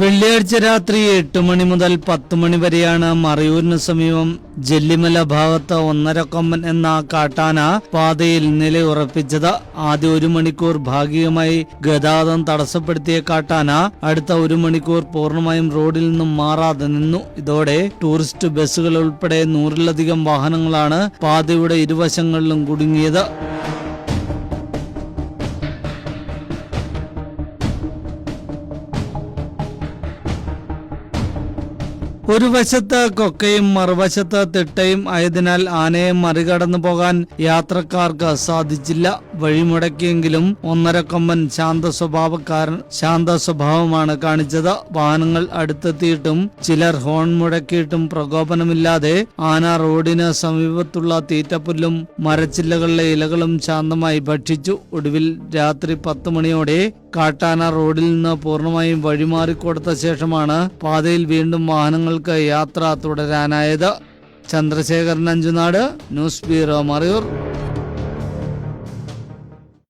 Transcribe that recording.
വെള്ളിയാഴ്ച രാത്രി 8 മണി മുതൽ 10 മണി വരെയാണ് മറയൂരിന് സമീപം ജെല്ലിമല ഭാഗത്ത് 1.5 കൊമ്പൻ എന്ന കാട്ടാന പാതയിൽ നിലയുറപ്പിച്ചത്. ആദ്യ 1 മണിക്കൂർ ഭാഗികമായി ഗതാഗതം തടസ്സപ്പെടുത്തിയ കാട്ടാന അടുത്ത 1 മണിക്കൂർ പൂർണ്ണമായും റോഡിൽ നിന്നും മാറാതെ നിന്നു. ഇതോടെ ടൂറിസ്റ്റ് ബസ്സുകൾ ഉൾപ്പെടെ 100-ലധികം വാഹനങ്ങളാണ് പാതയുടെ ഇരുവശങ്ങളിലും കുടുങ്ങിയത്. ഒരു വശത്ത് കൊക്കയും മറുവശത്ത് തിട്ടയും ആയതിനാൽ ആനയെ മറികടന്നു പോകാൻ യാത്രക്കാർക്ക് സാധിച്ചില്ല. വഴിമുടക്കിയെങ്കിലും 1.5 കൊമ്പൻ ശാന്ത സ്വഭാവമാണ് കാണിച്ചത്. വാഹനങ്ങൾ അടുത്തെത്തിയിട്ടും ചിലർ ഹോൺ മുടക്കിയിട്ടും പ്രകോപനമില്ലാതെ ആന റോഡിന് സമീപത്തുള്ള തീറ്റപ്പുല്ലും മരച്ചില്ലകളിലെ ഇലകളും ശാന്തമായി ഭക്ഷിച്ചു. ഒടുവിൽ രാത്രി 10 മണിയോടെ കാട്ടാന റോഡിൽ നിന്ന് പൂർണ്ണമായും വഴിമാറിക്കൊടുത്ത ശേഷമാണ് പാതയിൽ വീണ്ടും വാഹനങ്ങൾക്ക് യാത്ര തുടരാനായത്. Chandrasekharan Anchunad, news bureau, Marayur.